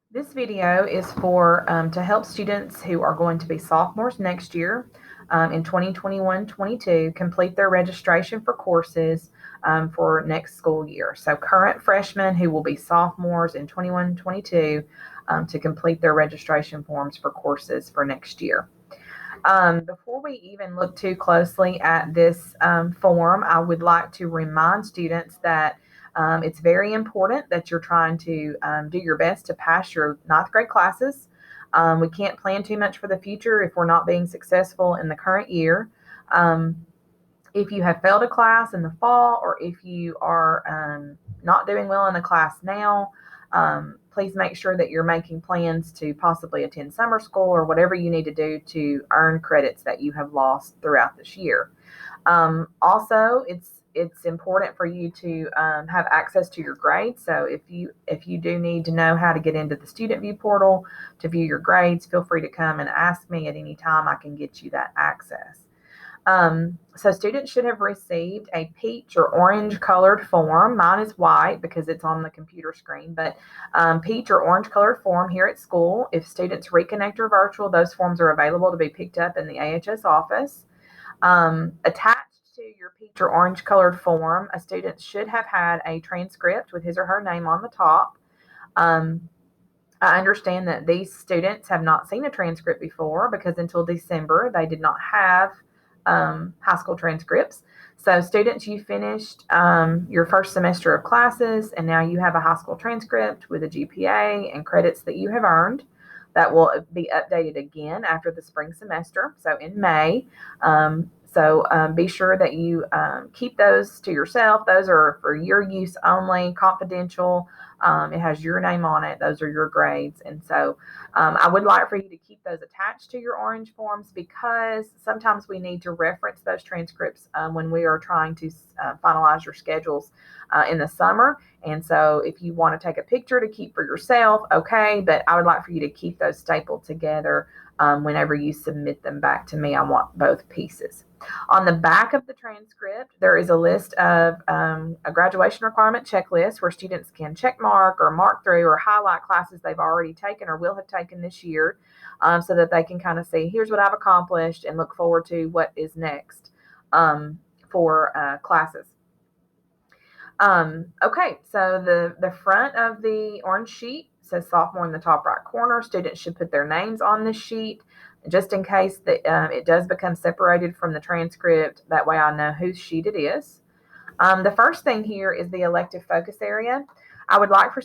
This video is for to help students who are going to be sophomores next year in 2021-22 complete their registration for courses for next school year. So current freshmen who will be sophomores in 21-22 to complete their registration forms for courses for next year. Before we even look too closely at this form, I would like to remind students that it's very important that you're trying to do your best to pass your ninth grade classes. We can't plan too much for the future if we're not being successful in the current year. Um, if you have failed a class in the fall, or if you are not doing well in a class now, please make sure that you're making plans to possibly attend summer school or whatever you need to do to earn credits that you have lost throughout this year. Also, it's important for you to have access to your grades. So if you do need to know how to get into the student view portal to view your grades, feel free to come and ask me at any time. I can get you that access. So students should have received a peach or orange colored form. Mine is white because it's on the computer screen, but peach or orange colored form here at school. If students reconnect or virtual, those forms are available to be picked up in the AHS office. Attached to your peach or orange colored form, a student should have had a transcript with his or her name on the top. Um, I understand that these students have not seen a transcript before because until December they did not have high school transcripts. So, students, you finished your first semester of classes and now you have a high school transcript with a GPA and credits that you have earned. That will be updated again after the spring semester, so in May. Be sure that you keep those to yourself. Those are for your use only, confidential. It has your name on it. Those are your grades. And so I would like for you to keep those attached to your orange forms because sometimes we need to reference those transcripts when we are trying to finalize your schedules in the summer. And so if you want to take a picture to keep for yourself, okay, but I would like for you to keep those stapled together whenever you submit them back to me. I want both pieces. On the back of the transcript, there is a list of a graduation requirement checklist where students can check mark or mark through or highlight classes they've already taken or will have taken this year so that they can kind of see, here's what I've accomplished and look forward to what is next for classes. Okay, so the front of the orange sheet says sophomore in the top right corner. Students should put their names on this sheet just in case that it does become separated from the transcript. That way I know whose sheet it is. The first thing here is the elective focus area. I would like for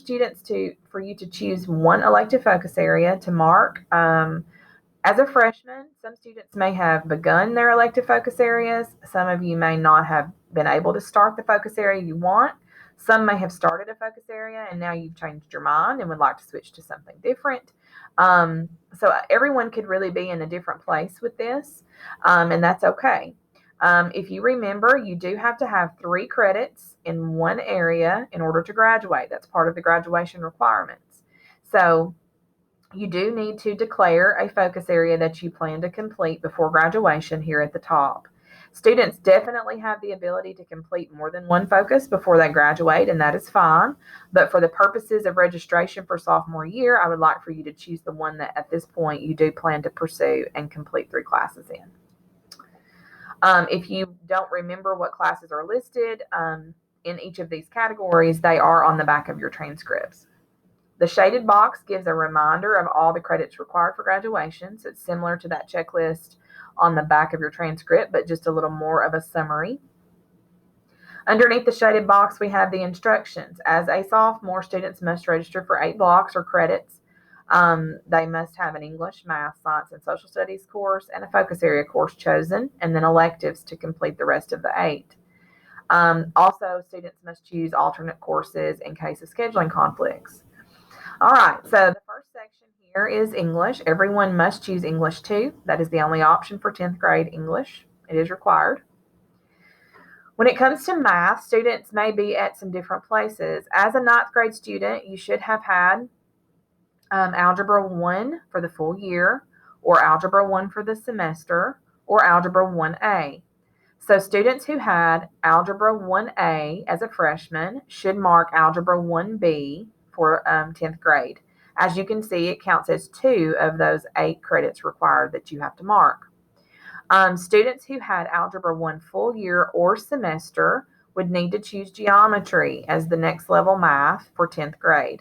you to choose one elective focus area to mark. As a freshman, some students may have begun their elective focus areas. Some of you may not have been able to start the focus area you want. Some may have started a focus area and now you've changed your mind and would like to switch to something different. So everyone could really be in a different place with this, and that's okay. If you remember, you do have to have 3 credits in one area in order to graduate. That's part of the graduation requirements. So you do need to declare a focus area that you plan to complete before graduation here at the top. Students definitely have the ability to complete more than one focus before they graduate, and that is fine. But for the purposes of registration for sophomore year, I would like for you to choose the one that at this point you do plan to pursue and complete 3 classes in. If you don't remember what classes are listed in each of these categories, they are on the back of your transcripts. The shaded box gives a reminder of all the credits required for graduation. So it's similar to that checklist on the back of your transcript, but just a little more of a summary. Underneath the shaded box, we have the instructions. As a sophomore, students must register for 8 blocks or credits. They must have an English, math, science, and social studies course and a focus area course chosen, and then electives to complete the rest of the 8. Also, students must choose alternate courses in case of scheduling conflicts. All right, so the first section here is English. Everyone must choose English 2. That is the only option for 10th grade English. It is required. When it comes to math, students may be at some different places. As a 9th grade student, you should have had Algebra 1 for the full year, or Algebra 1 for the semester, or Algebra 1A. So students who had Algebra 1A as a freshman should mark Algebra 1B for 10th grade. As you can see, it counts as 2 of those 8 credits required that you have to mark. Students who had Algebra 1 full year or semester would need to choose geometry as the next level math for 10th grade.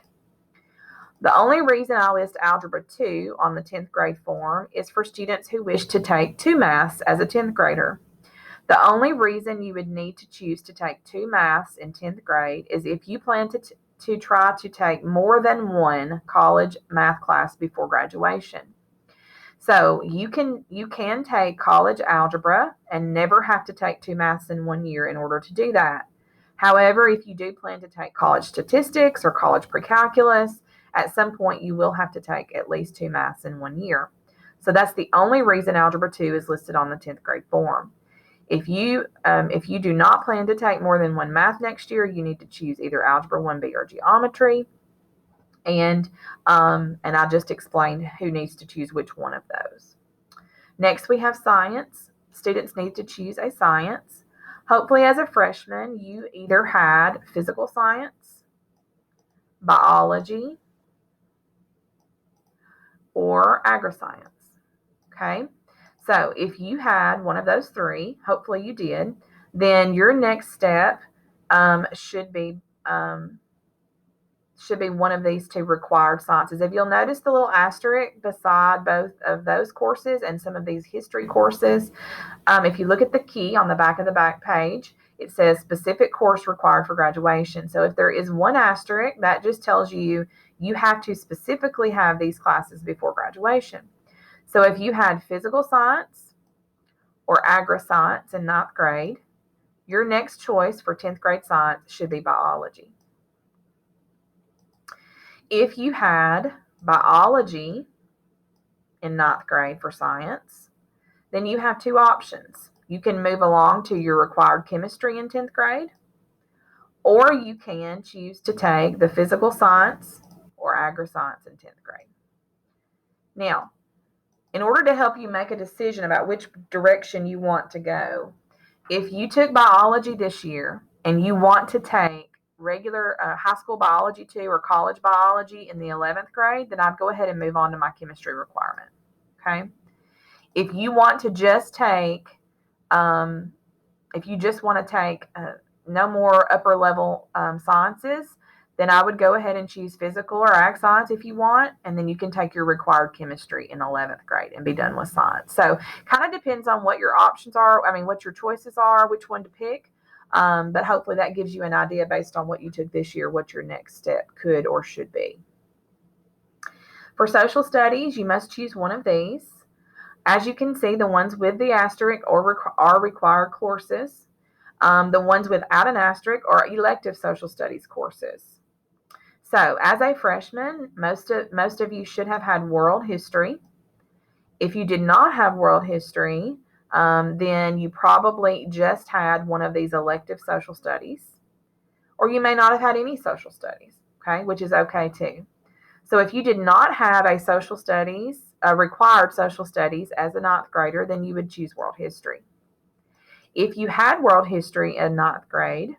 The only reason I list Algebra 2 on the 10th grade form is for students who wish to take 2 maths as a 10th grader. The only reason you would need to choose to take 2 maths in 10th grade is if you plan to try to take more than one college math class before graduation. So you can take college algebra and never have to take 2 maths in 1 year in order to do that. However, if you do plan to take college statistics or college pre-calculus, at some point you will have to take at least 2 maths in 1 year. So that's the only reason Algebra 2 is listed on the 10th grade form. If you do not plan to take more than 1 math next year, you need to choose either Algebra 1B or geometry. And I just explained who needs to choose which one of those. Next, we have science. Students need to choose a science. Hopefully, as a freshman, you either had physical science, biology, or agri-science. Okay? So if you had one of those 3, hopefully you did, then your next step should be one of these 2 required sciences. If you'll notice the little asterisk beside both of those courses and some of these history courses, if you look at the key on the back of the back page, it says specific course required for graduation. So if there is one asterisk, that just tells you you have to specifically have these classes before graduation. So if you had physical science or agri-science in 9th grade, your next choice for 10th grade science should be biology. If you had biology in 9th grade for science, then you have 2 options. You can move along to your required chemistry in 10th grade, or you can choose to take the physical science or agri-science in 10th grade. Now, in order to help you make a decision about which direction you want to go, if you took biology this year and you want to take regular high school biology 2 or college biology in the 11th grade, then I'd go ahead and move on to my chemistry requirement. Okay. If you want to just take, no more upper level sciences, then I would go ahead and choose physical or ag science if you want, and then you can take your required chemistry in 11th grade and be done with science. So kind of depends on what your options are, what your choices are, which one to pick. But hopefully that gives you an idea based on what you took this year, what your next step could or should be. For social studies, you must choose one of these. As you can see, the ones with the asterisk are required courses. The ones without an asterisk are elective social studies courses. So as a freshman, most of you should have had world history. If you did not have world history, then you probably just had one of these elective social studies, or you may not have had any social studies, okay, which is okay too. So if you did not have a required social studies as a 9th grader, then you would choose world history. If you had world history in 9th grade,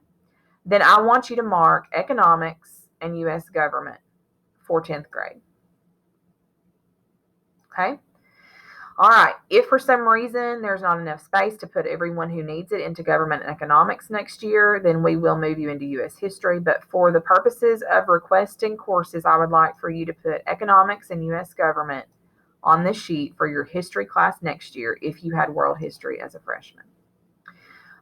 then I want you to mark economics and U.S. government for 10th grade. Okay? All right. If for some reason there's not enough space to put everyone who needs it into government and economics next year, then we will move you into U.S. history. But for the purposes of requesting courses, I would like for you to put economics and U.S. government on the sheet for your history class next year if you had world history as a freshman.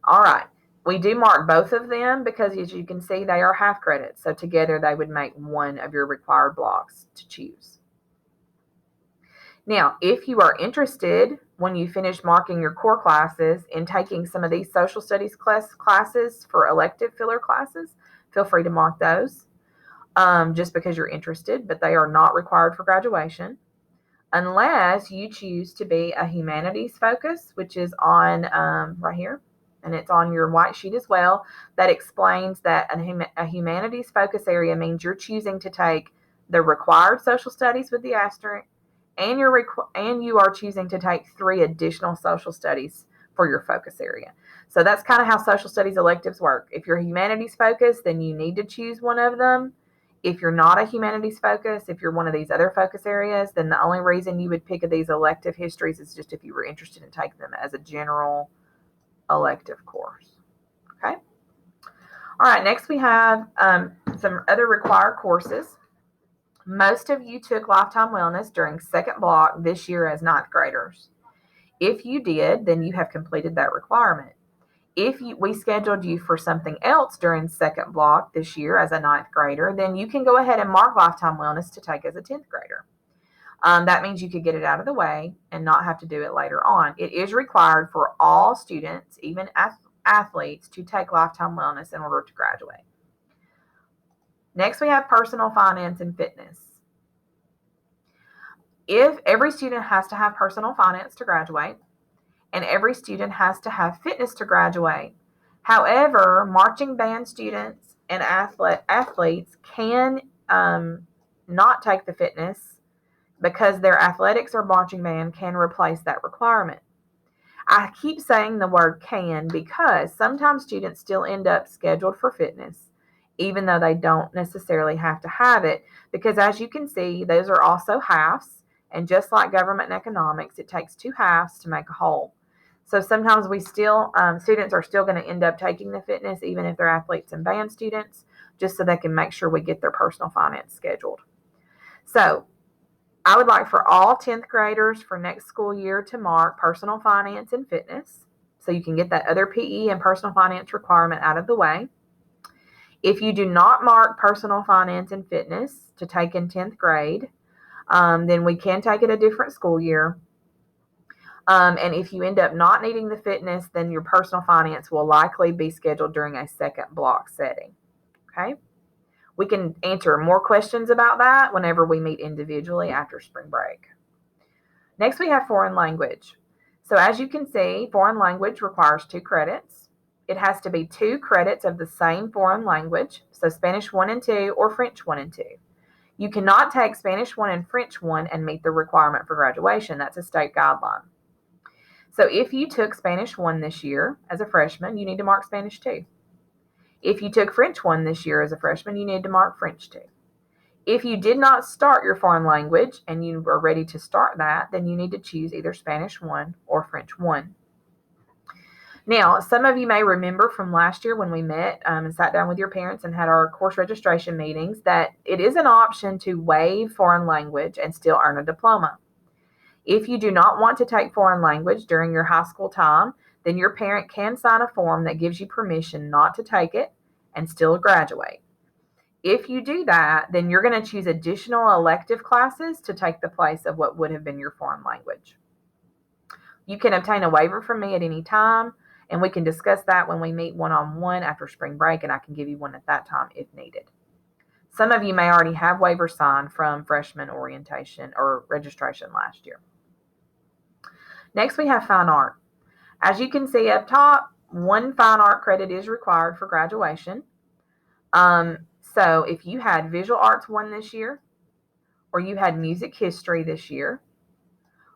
All right. We do mark both of them because, as you can see, they are half credits. So together they would make one of your required blocks to choose. Now, if you are interested, when you finish marking your core classes, in taking some of these social studies classes for elective filler classes, feel free to mark those just because you're interested, but they are not required for graduation unless you choose to be a humanities focus, which is on right here. And it's on your white sheet as well, that explains that a humanities focus area means you're choosing to take the required social studies with the asterisk, and you are choosing to take 3 additional social studies for your focus area. So that's kind of how social studies electives work. If you're humanities focused, then you need to choose one of them. If you're not a humanities focus, if you're one of these other focus areas, then the only reason you would pick these elective histories is just if you were interested in taking them as a general elective course. Okay. All right, next we have some other required courses. Most of you took Lifetime Wellness during second block this year as ninth graders. If you did, then you have completed that requirement. If we scheduled you for something else during second block this year as a ninth grader, then you can go ahead and mark Lifetime Wellness to take as a 10th grader. That means you could get it out of the way and not have to do it later on. It is required for all students, even athletes, to take Lifetime Wellness in order to graduate. Next, we have personal finance and fitness. If every student has to have personal finance to graduate, and every student has to have fitness to graduate. However, marching band students and athletes can not take the fitness because their athletics or marching band can replace that requirement. I keep saying the word can because sometimes students still end up scheduled for fitness, even though they don't necessarily have to have it, because as you can see, those are also halves. And just like government and economics, it takes two halves to make a whole. So sometimes students are still going to end up taking the fitness, even if they're athletes and band students, just so they can make sure we get their personal finance scheduled. So I would like for all 10th graders for next school year to mark personal finance and fitness, so you can get that other PE and personal finance requirement out of the way. If you do not mark personal finance and fitness to take in 10th grade, then we can take it a different school year. And if you end up not needing the fitness, then your personal finance will likely be scheduled during a second block setting. Okay. We can answer more questions about that whenever we meet individually after spring break. Next, we have foreign language. So as you can see, foreign language requires 2 credits. It has to be 2 credits of the same foreign language, so Spanish 1 and 2 or French 1 and 2. You cannot take Spanish 1 and French 1 and meet the requirement for graduation. That's a state guideline. So if you took Spanish 1 this year as a freshman, you need to mark Spanish 2. If you took French 1 this year as a freshman, you need to mark French 2. If you did not start your foreign language and you are ready to start that, then you need to choose either Spanish 1 or French 1. Now, some of you may remember from last year when we met and sat down with your parents and had our course registration meetings that it is an option to waive foreign language and still earn a diploma. If you do not want to take foreign language during your high school time, then your parent can sign a form that gives you permission not to take it and still graduate. If you do that, then you're going to choose additional elective classes to take the place of what would have been your foreign language. You can obtain a waiver from me at any time, and we can discuss that when we meet one-on-one after spring break, and I can give you one at that time if needed. Some of you may already have waivers signed from freshman orientation or registration last year. Next, we have fine art. As you can see up top, 1 fine art credit is required for graduation. So if you had visual arts 1 this year, or you had music history this year,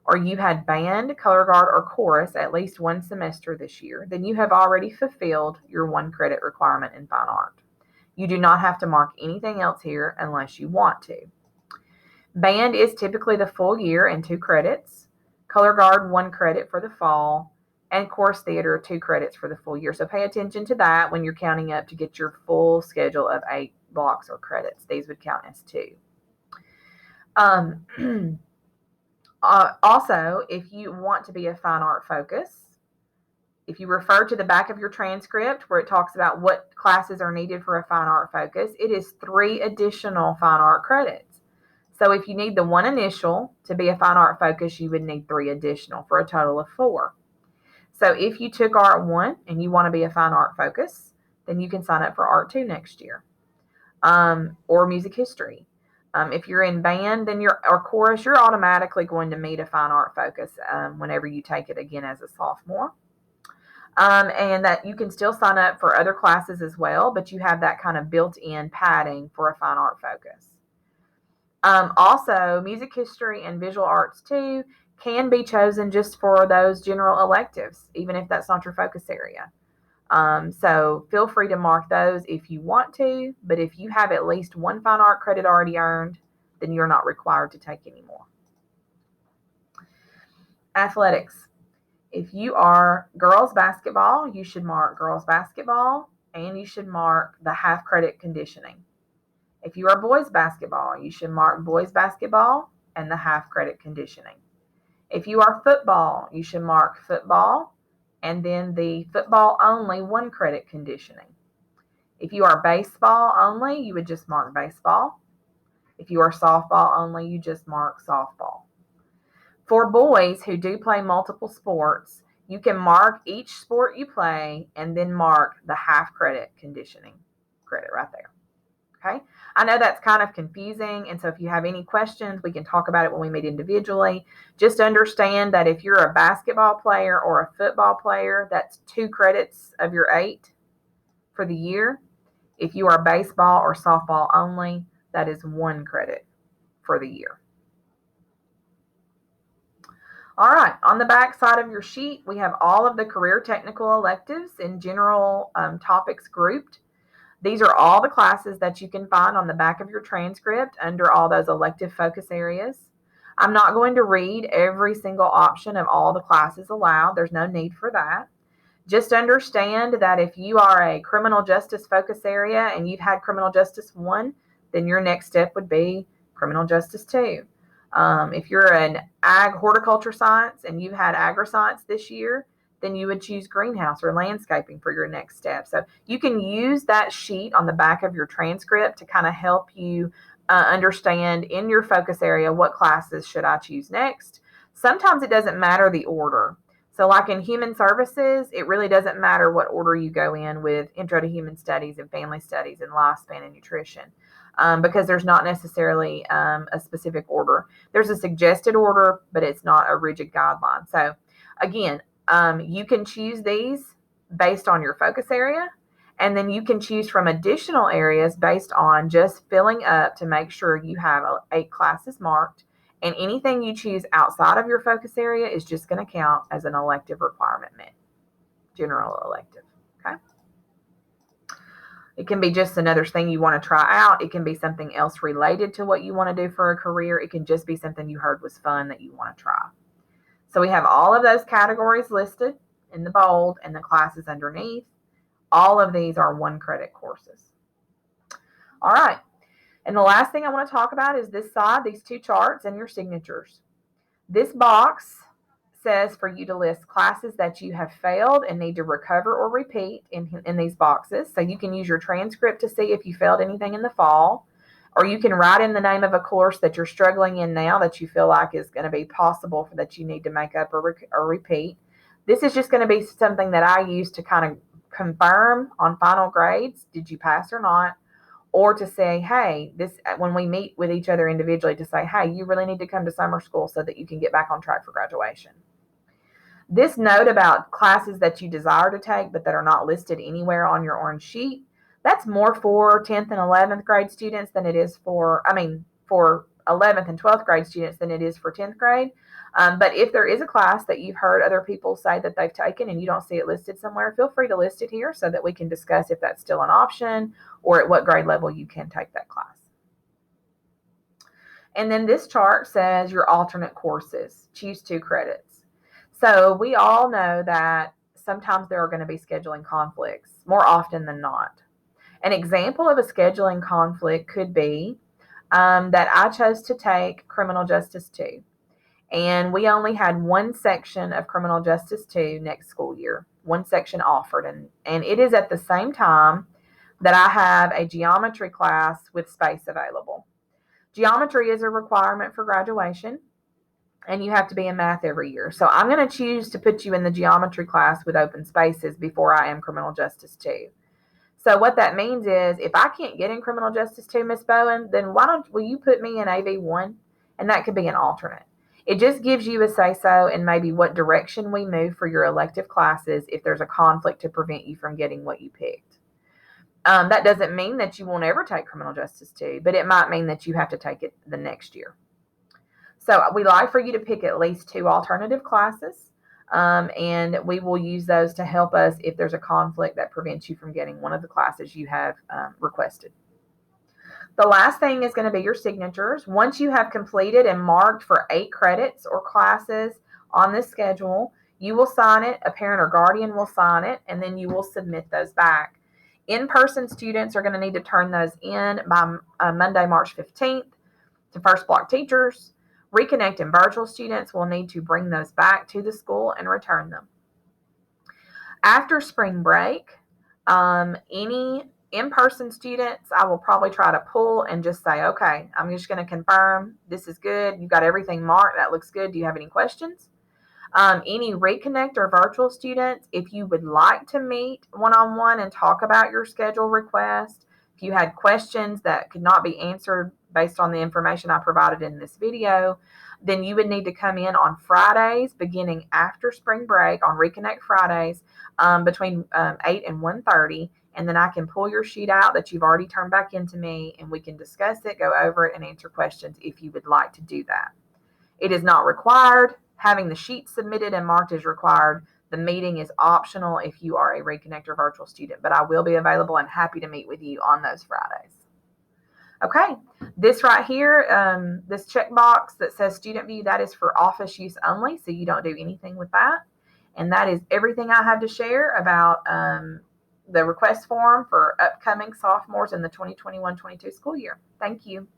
or you had band, color guard, or chorus at least 1 semester this year, then you have already fulfilled your 1 credit requirement in fine art. You do not have to mark anything else here unless you want to. Band is typically the full year and 2 credits. Color guard, 1 credit for the fall, and chorus theater, 2 credits for the full year. So pay attention to that when you're counting up to get your full schedule of 8 blocks or credits. These would count as 2. Also, if you want to be a fine art focus, if you refer to the back of your transcript where it talks about what classes are needed for a fine art focus, it is 3 additional fine art credits. So if you need the 1 initial to be a fine art focus, you would need 3 additional for a total of 4. So if you took Art 1 and you want to be a fine art focus, then you can sign up for Art 2 next year, or music history. If you're in band, then or chorus, you're automatically going to meet a fine art focus whenever you take it again as a sophomore. And that you can still sign up for other classes as well, but you have that kind of built-in padding for a fine art focus. Also, music history and visual arts too can be chosen just for those general electives, even if that's not your focus area. So feel free to mark those if you want to, but if you have at least one fine art credit already earned, then you're not required to take any more. Athletics. If you are girls basketball, you should mark girls basketball and you should mark the half credit conditioning. If you are boys basketball, you should mark boys basketball and the half credit conditioning. If you are football, you should mark football and then the football only 1 credit conditioning. If you are baseball only, you would just mark baseball. If you are softball only, you just mark softball. For boys who do play multiple sports, you can mark each sport you play and then mark the half credit conditioning credit right there. Okay. I know that's kind of confusing. And so if you have any questions, we can talk about it when we meet individually. Just understand that if you're a basketball player or a football player, that's 2 credits of your 8 for the year. If you are baseball or softball only, that is 1 credit for the year. All right, on the back side of your sheet, we have all of the career technical electives and general topics grouped. These are all the classes that you can find on the back of your transcript under all those elective focus areas. I'm not going to read every single option of all the classes allowed. There's no need for that. Just understand that if you are a criminal justice focus area and you've had criminal justice 1, then your next step would be criminal justice 2. If you're an ag horticulture science and you've had agri-science this year, then you would choose greenhouse or landscaping for your next step. So you can use that sheet on the back of your transcript to kind of help you understand in your focus area what classes should I choose next. Sometimes it doesn't matter the order. So like in human services, it really doesn't matter what order you go in with intro to human studies and family studies and lifespan and nutrition. Because there's not necessarily a specific order. There's a suggested order, but it's not a rigid guideline. So again, you can choose these based on your focus area, and then you can choose from additional areas based on just filling up to make sure you have 8 classes marked, and anything you choose outside of your focus area is just going to count as an elective requirement met, general elective. Okay. It can be just another thing you want to try out. It can be something else related to what you want to do for a career. It can just be something you heard was fun that you want to try. So we have all of those categories listed in the bold and the classes underneath. All of these are 1 credit courses. All right. And the last thing I want to talk about is this side, these 2 charts and your signatures. This box says for you to list classes that you have failed and need to recover or repeat in these boxes. So you can use your transcript to see if you failed anything in the fall, or you can write in the name of a course that you're struggling in now that you feel like is going to be possible for that you need to make up or repeat. This is just going to be something that I use to kind of confirm on final grades, did you pass or not? Or to say, hey, this, when we meet with each other individually, to say, hey, you really need to come to summer school so that you can get back on track for graduation. This note about classes that you desire to take but that are not listed anywhere on your orange sheet, that's more for 10th and 11th grade students than it is for 11th and 12th grade students than it is for 10th grade. But if there is a class that you've heard other people say that they've taken and you don't see it listed somewhere, feel free to list it here so that we can discuss if that's still an option or at what grade level you can take that class. And then this chart says your alternate courses. Choose 2 credits. So we all know that sometimes there are going to be scheduling conflicts, more often than not. An example of a scheduling conflict could be that I chose to take Criminal Justice 2. And we only had 1 section of Criminal Justice 2 next school year, 1 section offered. And it is at the same time that I have a geometry class with space available. Geometry is a requirement for graduation, and you have to be in math every year. So I'm going to choose to put you in the geometry class with open spaces before I am Criminal Justice 2. So what that means is if I can't get in Criminal Justice 2, Miss Bowen, then will you put me in AV 1? And that could be an alternate. It just gives you a say-so in maybe what direction we move for your elective classes if there's a conflict to prevent you from getting what you picked. That doesn't mean that you won't ever take Criminal Justice 2, but it might mean that you have to take it the next year. So we like for you to pick at least 2 alternative classes. And we will use those to help us if there's a conflict that prevents you from getting one of the classes you have requested. The last thing is going to be your signatures. Once you have completed and marked for 8 credits or classes on this schedule, you will sign it, a parent or guardian will sign it, and then you will submit those back. In-person students are going to need to turn those in by Monday, March 15th to first block teachers. Reconnect and virtual students will need to bring those back to the school and return them. After spring break, any in-person students, I will probably try to pull and just say, okay, I'm just going to confirm this is good. You got everything marked. That looks good. Do you have any questions? Any reconnect or virtual students, if you would like to meet one-on-one and talk about your schedule request, if you had questions that could not be answered based on the information I provided in this video, then you would need to come in on Fridays beginning after spring break on Reconnect Fridays between 8 and 1:30, and then I can pull your sheet out that you've already turned back into me, and we can discuss it, go over it, and answer questions if you would like to do that. It is not required. Having the sheet submitted and marked is required. The meeting is optional if you are a Reconnect or virtual student, but I will be available and happy to meet with you on those Fridays. Okay, this right here, this checkbox that says student view, that is for office use only, so you don't do anything with that. And that is everything I have to share about the request form for upcoming sophomores in the 2021-22 school year. Thank you.